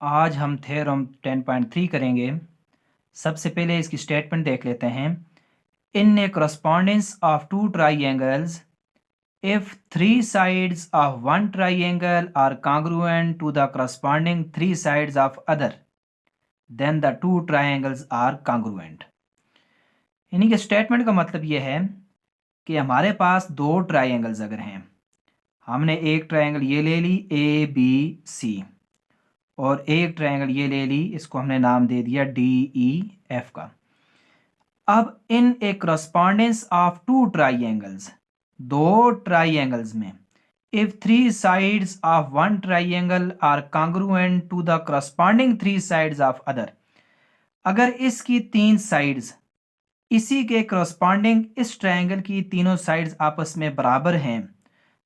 आज हम थ्योरम 10.3 करेंगे। सबसे पहले इसकी स्टेटमेंट देख लेते हैं। इन a correspondence of two triangles, if three sides of one triangle are congruent to the corresponding three sides of other, then the two triangles are congruent। यानी कि स्टेटमेंट का मतलब यह है कि हमारे पास दो ट्राइंगल्स अगर हैं, हमने एक ट्राइंगल ये ले ली ABC और एक ट्राइंगल ये ले ली, इसको हमने नाम दे दिया DEF का। अब in a correspondence of two triangles, दो ट्राइंगल्स में, if three sides of one triangle are congruent to the corresponding three sides of other, अगर इसकी तीन साइड्स इसी के corresponding इस ट्राइंगल की तीनों साइड्स आपस में बराबर हैं,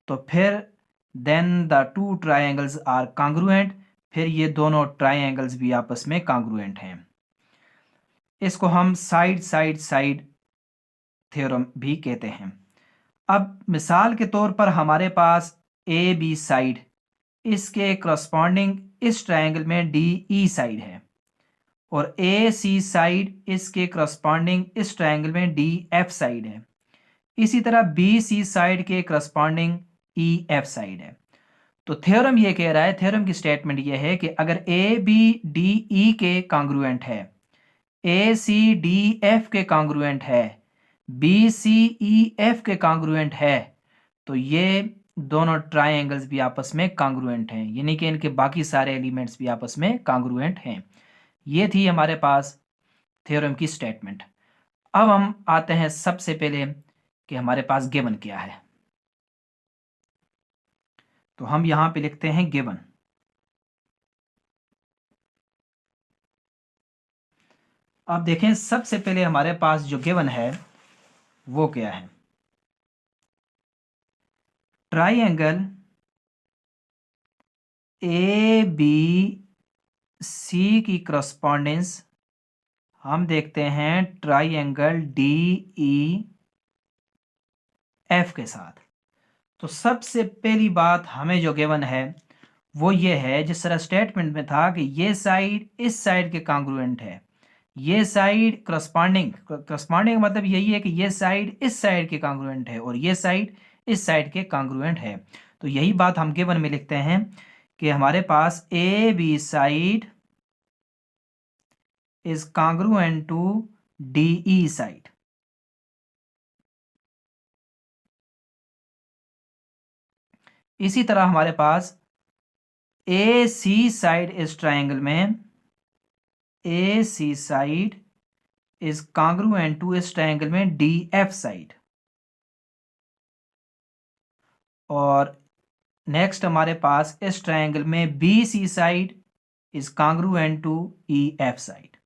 तो फिर then the two triangles are congruent, फिर ये दोनों ट्राइंगल्स भी आपस में congruent हैं। इसको हम साइड साइड साइड थ्योरम भी कहते हैं। अब मिसाल के तौर पर हमारे पास ए बी साइड, इसके करस्पॉन्डिंग इस ट्रायंगल में डी ई साइड है, और ए सी साइड इसके करस्पॉन्डिंग इस ट्रायंगल में डी एफ साइड है। इसी तरह बी सी साइड के करस्पॉन्डिंग ई एफ साइड है। तो थ्योरम ये कह रहा है, थ्योरम की स्टेटमेंट ये है कि अगर ए बी डी ई के कॉन्ग्रुएंट है, ए सी डी एफ के कॉन्ग्रुएंट है, बी सी ई एफ के कॉन्ग्रुएंट है, तो ये दोनों ट्राइंगल्स भी आपस में कॉन्ग्रुएंट हैं, यानी कि इनके बाकी सारे एलिमेंट्स भी आपस में कॉन्ग्रुएंट हैं। ये थी हमारे पास थ्योरम की स्टेटमेंट। अब हम आते हैं सबसे पहले कि हमारे पास गिवन क्या है। तो हम यहां पे लिखते हैं गिवन। अब देखें, सबसे पहले हमारे पास जो गिवन है वो क्या है। ट्राइंगल ए बी सी की करस्पॉन्डेंस हम देखते हैं ट्राइंगल डी ई एफ के साथ। तो सबसे पहली बात हमें जो गिवन है वो ये है, जिस तरह स्टेटमेंट में था कि ये साइड इस साइड के कॉन्ग्रुएंट है, ये साइड करस्पॉन्डिंग मतलब यही है कि ये साइड इस साइड के कॉन्ग्रुएंट है और ये साइड इस साइड के कॉन्ग्रुएंट है। तो यही बात हम गिवन में लिखते हैं कि हमारे पास A B side is congruent to D E side. इसी तरह हमारे पास ए सी साइड इस ट्राइंगल में, A C side is congruent to इस ट्राइंगल में डी एफ साइड। और नेक्स्ट हमारे पास इस ट्राइंगल में B C side is congruent to E F side.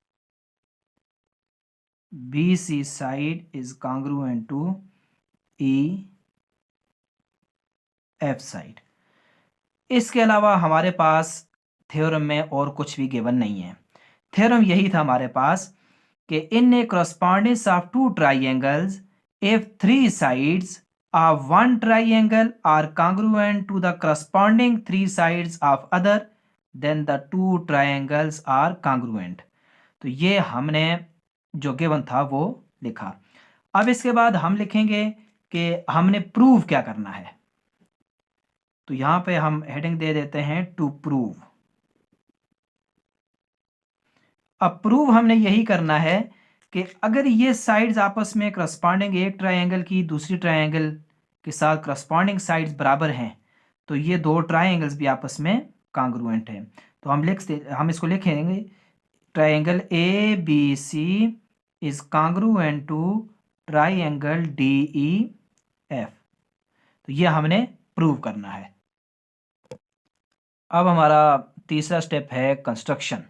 B C side is congruent to E F side. इसके अलावा हमारे पास थ्योरम में और कुछ भी गिवन नहीं है। थ्योरम यही था हमारे पास कि in a correspondence of two triangles, if three sides of one triangle are congruent to the corresponding three sides of other, then the two triangles are congruent। तो ये हमने जो गिवन था वो लिखा। अब इसके बाद हम लिखेंगे कि हमने प्रूव क्या करना है। तो यहां पे हम हेडिंग दे देते हैं टू प्रूव। अब प्रूव हमने यही करना है कि अगर ये साइड्स आपस में करस्पॉन्डिंग, एक ट्रायंगल की दूसरी ट्रायंगल के साथ करस्पॉन्डिंग साइड्स बराबर हैं, तो ये दो ट्रायंगल्स भी आपस में कॉन्ग्रुएंट हैं। तो हम इसको लिखेंगे triangle A B C is congruent to triangle D E F. तो ये हमने प्रूव करना है। अब हमारा तीसरा स्टेप है कंस्ट्रक्शन,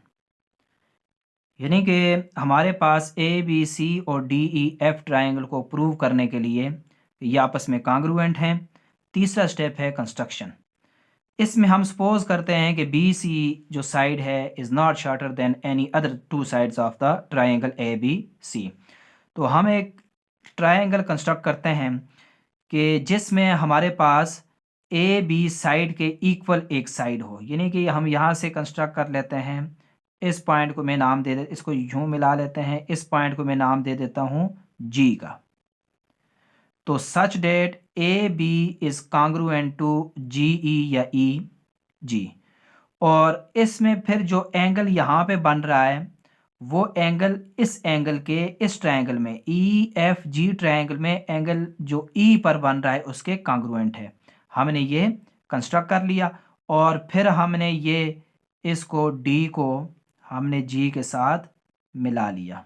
यानी कि हमारे पास ए बी सी और डी ई एफ ट्राइंगल को प्रूव करने के लिए ये आपस में कॉन्ग्रुएंट हैं। तीसरा स्टेप है कंस्ट्रक्शन। इसमें हम सपोज करते हैं कि बी सी जो साइड है is not shorter than any other two sides of the triangle A B C. तो हम एक ट्राइंगल कंस्ट्रक्ट करते हैं कि जिसमें हमारे पास ए बी साइड के इक्वल एक साइड हो, यानी कि हम यहाँ से कंस्ट्रक्ट कर लेते हैं। इस पॉइंट को मैं नाम दे इसको यूँ मिला लेते हैं, इस पॉइंट को मैं नाम दे देता हूँ जी का। तो such that A B is congruent to G E या ई जी। और इसमें फिर जो एंगल यहाँ पे बन रहा है वो एंगल इस एंगल के इस ट्रायंगल में ई एफ जी ट्रायंगल में एंगल जो ई पर बन रहा है उसके कांग्रुएंट है। हमने ये कंस्ट्रक्ट कर लिया और फिर हमने ये इसको डी को हमने जी के साथ मिला लिया।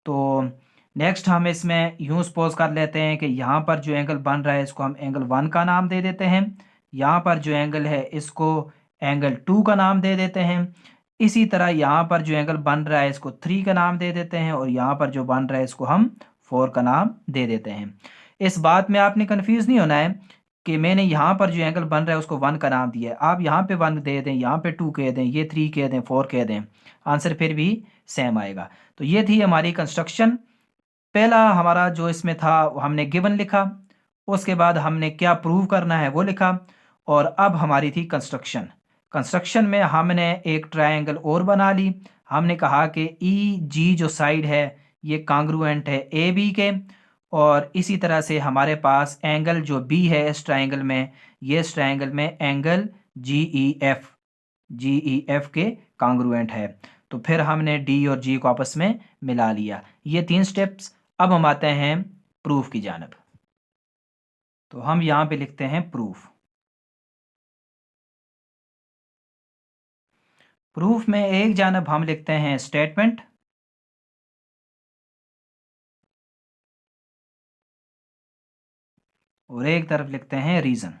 तो नेक्स्ट हम इसमें यूँ सपोज कर लेते हैं कि यहाँ पर जो एंगल बन रहा है इसको हम एंगल 1 का नाम दे देते हैं, यहाँ पर जो एंगल है इसको एंगल 2 का नाम दे देते हैं। इसी तरह यहाँ पर जो एंगल बन रहा है इसको 3 का नाम दे देते हैं और यहाँ पर जो बन रहा है इसको हम 4 का नाम दे देते हैं। इस बात में आपने कन्फ्यूज़ नहीं होना है कि मैंने यहाँ पर जो एंगल बन रहा है उसको 1 का नाम दिया है। आप यहाँ पे 1 दे दें, यहाँ पे 2 कह दें, ये 3 कह दें, 4 कह दें, आंसर फिर भी सेम आएगा। तो ये थी हमारी कंस्ट्रक्शन। पहला हमारा जो इसमें था हमने गिवन लिखा, उसके बाद हमने क्या प्रूव करना है वो लिखा, और अब हमारी थी कंस्ट्रक्शन। कंस्ट्रक्शन में हमने एक ट्रायंगल और बना ली। हमने कहा कि ई जी जो साइड है ये कांग्रुएंट है ए बी के, और इसी तरह से हमारे पास एंगल जो बी है इस ट्रायंगल में, ये इस ट्रायंगल में एंगल जी ई एफ के कांग्रुएंट है। तो फिर हमने डी और जी को आपस में मिला लिया। ये 3 स्टेप्स। अब हम आते हैं प्रूफ की जानब। तो हम यहाँ पे लिखते हैं प्रूफ। प्रूफ में एक जानब हम लिखते हैं स्टेटमेंट और एक तरफ लिखते हैं रीज़न।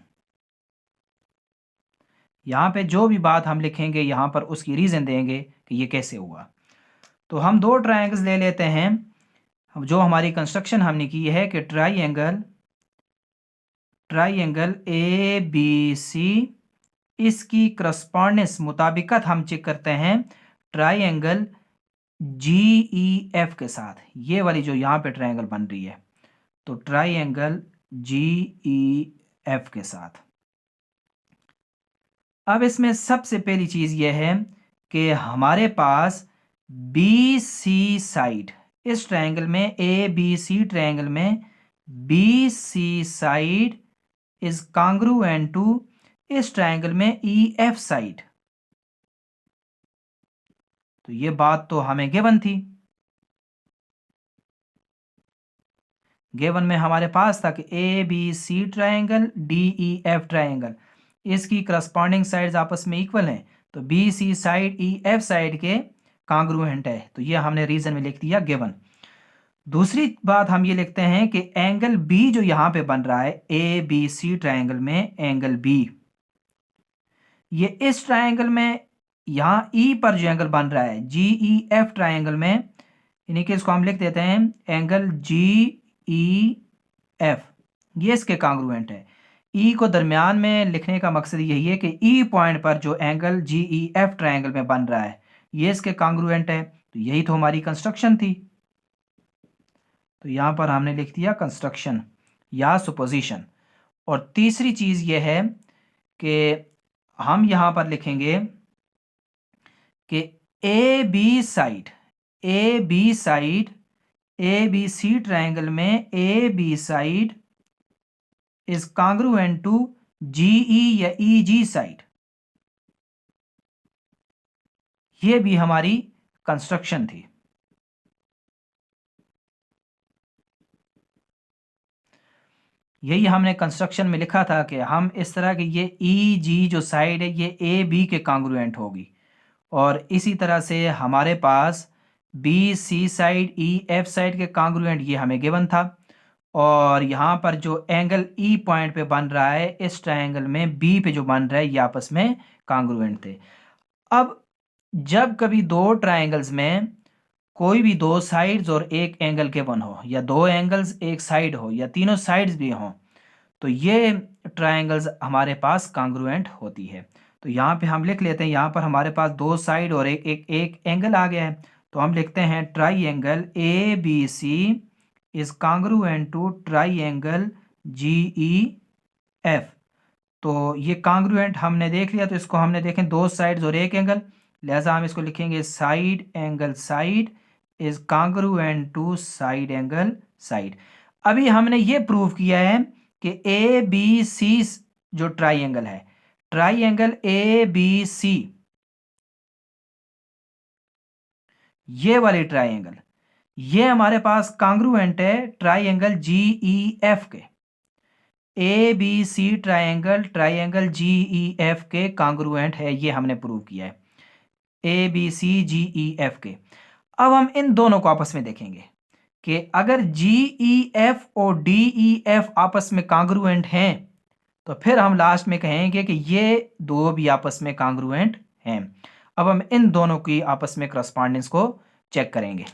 यहाँ पे जो भी बात हम लिखेंगे यहाँ पर उसकी रीज़न देंगे कि ये कैसे हुआ। तो हम 2 ट्रायंगल्स ले लेते हैं। जो हमारी कंस्ट्रक्शन हमने की है कि ट्रायंगल ए बी सी, इसकी करस्पॉन्डेंस मुताबिकत हम चेक करते हैं ट्रायंगल जी ई एफ के साथ, ये वाली जो यहाँ पे ट्रायंगल बन रही है। तो ट्रायंगल जी ई एफ के साथ। अब इसमें सबसे पहली चीज़ यह है कि हमारे पास बी सी साइड, इस ट्रायंगल में ए बी सी ट्रायंगल में B C side is congruent to इस ट्रायंगल में ई एफ साइड। तो ये बात तो हमें गिवन थी। गिवन में हमारे पास था कि A B C triangle D E F triangle, इसकी करस्पॉन्डिंग साइड्स आपस में इक्वल हैं, तो B C side E F side के कांग्रुएंट है। तो ये हमने रीजन में लिख दिया गिवन। दूसरी बात हम ये लिखते हैं कि एंगल बी जो यहाँ पे बन रहा है ए बी सी ट्रायंगल में एंगल बी, ये इस ट्रायंगल में यहाँ ई पर जो एंगल बन रहा है जी ई एफ ट्रायंगल में, यानी कि इसको हम लिख देते हैं एंगल जी ई एफ, ये इसके कांग्रुएंट है। ई को दरमियान में लिखने का मकसद यही है कि ई पॉइंट पर जो angle G E F triangle में बन रहा है ये इसके कांग्रुएंट है। तो यही तो हमारी कंस्ट्रक्शन थी। तो यहाँ पर हमने लिख दिया कंस्ट्रक्शन या सुपोजिशन। और तीसरी चीज़ यह है कि हम यहाँ पर लिखेंगे कि A B side A B C triangle में A B side is congruent to G E या ई जी साइड, ये भी हमारी कंस्ट्रक्शन थी। यही हमने कंस्ट्रक्शन में लिखा था कि हम इस तरह के ये ई जी जो साइड है ये ए बी के कांग्रुएंट होगी, और इसी तरह से हमारे पास B C side E F side के कांग्रुएंट ये हमें गिवन था, और यहाँ पर जो एंगल ई पॉइंट पे बन रहा है इस ट्रायंगल में बी पे जो बन रहा है ये आपस में कांग्रुएंट थे। अब जब कभी 2 ट्रायंगल्स में कोई भी 2 साइड्स और एक एंगल गिवन हो, या 2 एंगल्स एक साइड हो, या तीनों साइड्स भी हों, तो ये ट्रायंगल्स हमारे पास कांग्रुएंट होती है। तो यहाँ पे हम लिख लेते हैं, यहाँ पर हमारे पास 2 साइड और एक एंगल आ गया है। तो हम लिखते हैं triangle A B C is congruent to triangle G E F. तो ये कांग्रुएंट हमने देख लिया, तो इसको हमने देखें दो साइड्स और एक एंगल, लिहाजा हम इसको लिखेंगे side angle side is congruent to side angle side. अभी हमने ये प्रूव किया है कि ए बी सी जो ट्राइंगल है, ट्राइंगल ए बी सी, ये वाली ट्राइंगल, ये हमारे पास कांग्रुएंट है ट्राइंगल जी ई एफ के। A B C triangle triangle G E F के कांग्रुएंट है, ये हमने प्रूव किया है, ए बी सी जी ई एफ के। अब हम इन दोनों को आपस में देखेंगे कि अगर जी ई एफ और डी ई एफ आपस में कांग्रुएंट हैं, तो फिर हम लास्ट में कहेंगे कि ये दो भी आपस में कांग्रुएंट हैं। अब हम इन दोनों की आपस में करस्पॉन्डेंस को चेक करेंगे।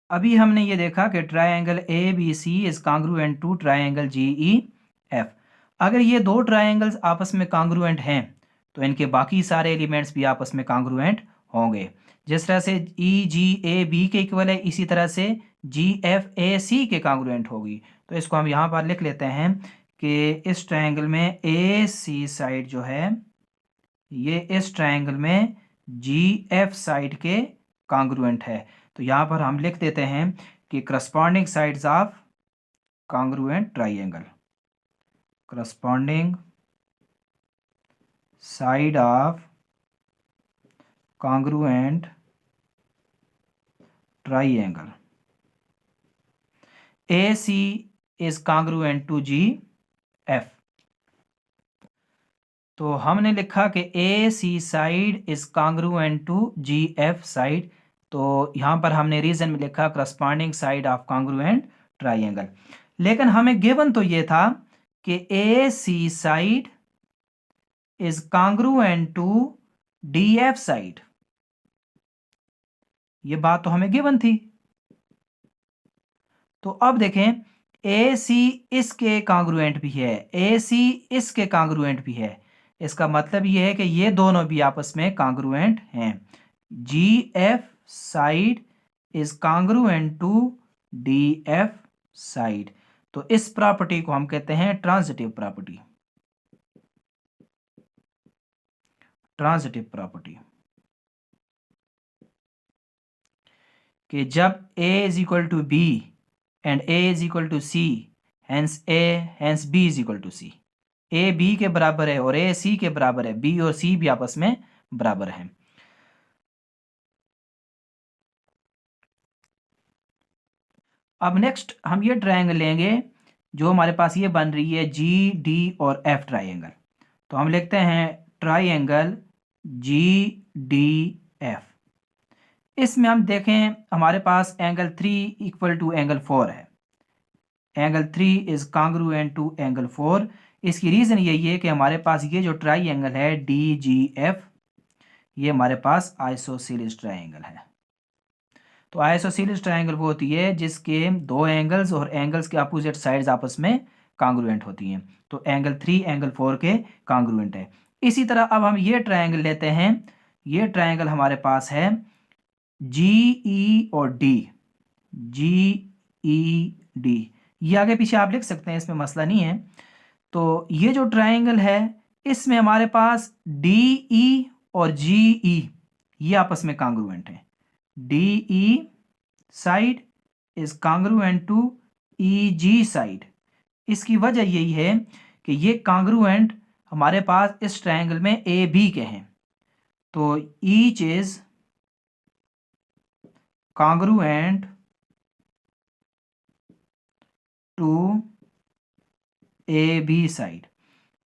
अभी हमने ये देखा कि triangle A B C is congruent to triangle G E F. अगर ये दो ट्राइंगल्स आपस में कांग्रुएंट हैं, तो इनके बाकी सारे एलिमेंट्स भी आपस में कांग्रुएंट होंगे। जिस तरह से ई जी ए बी के इक्वल है, इसी तरह से जी एफ ए सी के कांग्रुएंट होगी। तो इसको हम यहाँ पर लिख लेते हैं कि इस ट्राइंगल में ए सी साइड जो है, ये इस ट्राइंगल में जी एफ साइड के कांग्रुएंट है। तो यहाँ पर हम लिख देते हैं कि corresponding sides of congruent triangle, corresponding side of congruent triangle A C is congruent to G F. तो हमने लिखा कि A C side is congruent to G F side. तो यहाँ पर हमने रीजन में लिखा corresponding side of congruent triangle. लेकिन हमें गिवन तो ये था कि A C side is congruent to D F side, ये बात तो हमें गिवन थी। तो अब देखें, ए सी इसके कांग्रुएंट भी है, ए सी इसके कांग्रुएंट भी है। इसका मतलब ये है कि ये दोनों भी आपस में कांग्रुएंट हैं। G F side is congruent to D F side. तो इस प्रॉपर्टी को हम कहते हैं ट्रांजिटिव प्रॉपर्टी, ट्रांजिटिव प्रॉपर्टी, कि जब a is equal to B and a is equal to C, hence a hence b is equal to C, a b के बराबर है और a c के बराबर है, b और c भी आपस में बराबर हैं। अब नेक्स्ट हम ये ट्रायंगल लेंगे जो हमारे पास ये बन रही है जी डी और एफ ट्रायंगल। तो हम लिखते हैं ट्रायंगल जी डी एफ। इसमें हम देखें हमारे पास एंगल 3 इक्वल टू एंगल 4 है, angle 3 is congruent to angle 4। इसकी रीज़न यही है कि हमारे पास ये जो ट्रायंगल है डी जी एफ, ये हमारे पास आइसोसेलेस ट्रायंगल है। तो आइसोसेलेस ट्रायंगल वो होती है जिसके दो एंगल्स और एंगल्स के अपोजिट साइड्स आपस में कांग्रुएंट होती हैं। तो एंगल 3 एंगल 4 के कांग्रुएंट है। इसी तरह अब हम ये ट्रायंगल लेते हैं, ये ट्रायंगल हमारे पास है जी ई और डी, जी ई डी, ये आगे पीछे आप लिख सकते हैं, इसमें मसला नहीं है। तो ये जो ट्रायंगल है इसमें हमारे पास डी ई और जी ई ये आपस में कांग्रुएंट है। D E side is congruent to E G side. इसकी वजह यही है कि ये कांग्रुएंट हमारे पास इस ट्रायंगल में ए बी के हैं। तो each is congruent to A B side.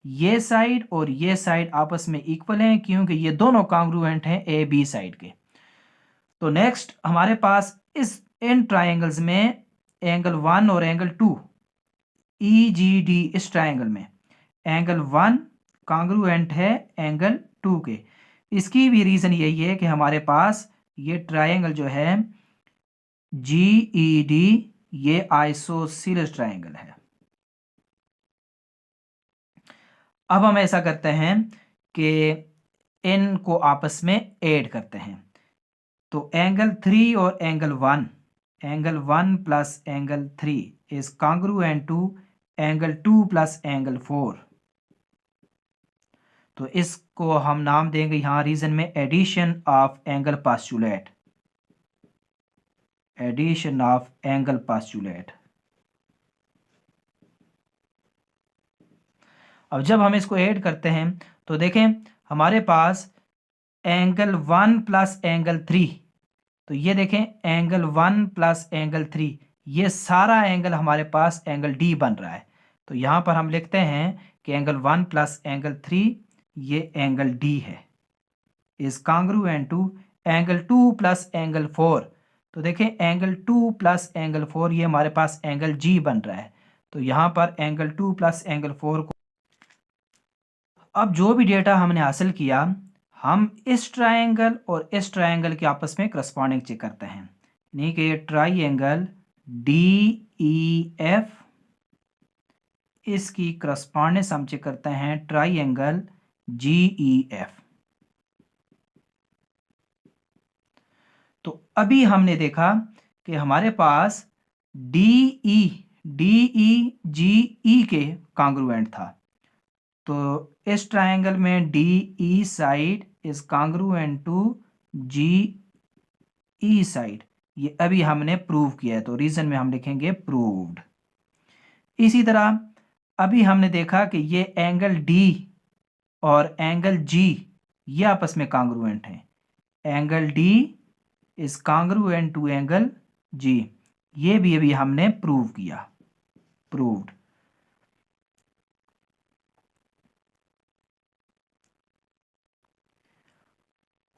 ये साइड और ये साइड आपस में इक्वल हैं क्योंकि ये दोनों कांग्रुएंट हैं ए बी साइड के। तो नेक्स्ट हमारे पास इन ट्रायंगल्स में एंगल 1 और एंगल 2 ई जी डी, इस ट्रायंगल में एंगल 1 कांग्रुएंट है एंगल 2 के। इसकी भी रीज़न यही है कि हमारे पास ये ट्रायंगल जो है जी ई डी ये आइसोसेलेस ट्रायंगल है। अब हम ऐसा करते हैं कि इनको आपस में ऐड करते हैं। तो एंगल 3 और angle 1, angle 1 plus angle 3 is congruent to angle 2 plus angle 4। तो इसको हम नाम देंगे यहां रीजन में addition of angle postulate, addition of angle postulate. अब जब हम इसको ऐड करते हैं तो देखें हमारे पास एंगल 1 प्लस एंगल 3, तो ये देखें एंगल 1 प्लस एंगल 3, ये सारा एंगल हमारे पास एंगल डी बन रहा है। तो यहाँ पर हम लिखते हैं कि एंगल 1 प्लस एंगल 3 ये एंगल डी है, is congruent to angle 2 plus angle 4। तो देखें एंगल 2 प्लस एंगल 4 ये हमारे पास एंगल जी बन रहा है। तो यहाँ पर एंगल 2 प्लस एंगल 4 को, अब जो भी डेटा हमने हासिल किया हम इस ट्रायंगल और इस ट्रायंगल के आपस में करस्पॉन्डिंग चेक करते हैं, यानी कि ये ट्रायंगल DEF, इसकी करस्पॉन्डेंस हम चेक करते हैं ट्रायंगल GEF। तो अभी हमने देखा कि हमारे पास DE के कांग्रुएंट था। तो इस ट्रायंगल में DE side is congruent to GE side, ये अभी हमने प्रूव किया है, तो रीजन में हम लिखेंगे प्रूव्ड। इसी तरह अभी हमने देखा कि ये एंगल D और एंगल G ये आपस में कांग्रुएंट हैं, angle D is congruent to angle G, ये भी अभी हमने प्रूव किया, प्रूव्ड।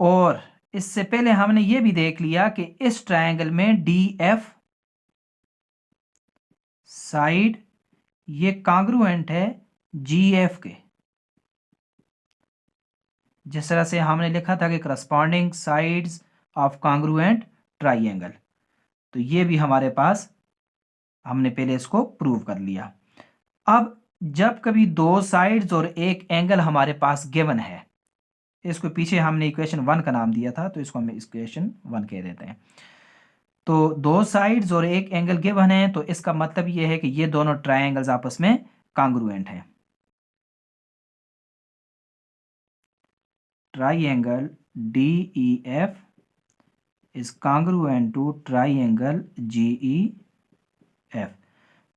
और इससे पहले हमने ये भी देख लिया कि इस ट्रायंगल में DF साइड ये कांग्रुएंट है GF के, जिस तरह से हमने लिखा था कि corresponding sides of congruent triangle. तो ये भी हमारे पास हमने पहले इसको प्रूव कर लिया। अब जब कभी दो साइड्स और एक एंगल हमारे पास गिवन है, इसको पीछे हमने इक्वेशन 1 का नाम दिया था, तो इसको हम इक्वेशन 1 कह देते हैं। तो दो साइड्स और एक एंगल गिवन है, तो इसका मतलब ये है कि ये दोनों ट्रायंगल्स आपस में कांग्रुएंट हैं। Triangle DEF is congruent to triangle GEF।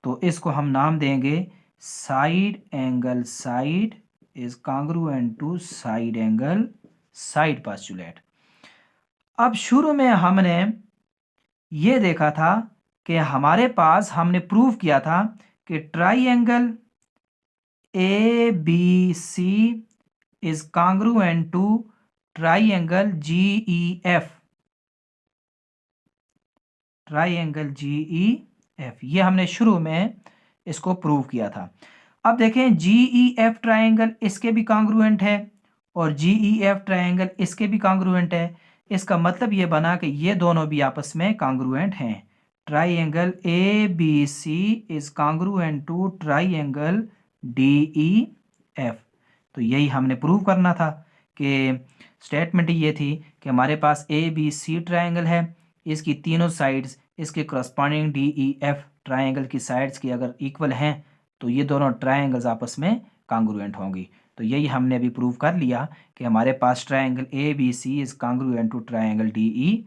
तो इसको हम नाम देंगे side angle side is congruent to side angle side postulate. अब शुरू में हमने ये देखा था कि हमारे पास हमने प्रूव किया था कि triangle ABC is congruent to triangle GEF, triangle GEF, ये हमने शुरू में इसको प्रूव किया था। अब देखें GEF ट्रायंगल इसके भी कांग्रुएंट है और GEF ट्रायंगल इसके भी कांग्रुएंट है। इसका मतलब ये बना कि ये दोनों भी आपस में कांग्रुएंट हैं। Triangle ABC is congruent to triangle DEF। तो यही हमने प्रूव करना था कि स्टेटमेंट ये थी कि हमारे पास ABC ट्रायंगल है, इसकी तीनों साइड्स इसके करस्पॉन्डिंग DEF ट्रायंगल की साइड्स की अगर इक्वल हैं तो ये दोनों ट्रायंगल्स आपस में कांग्रुएंट होंगी। तो यही हमने अभी प्रूव कर लिया कि हमारे पास triangle ABC is congruent to triangle DEF।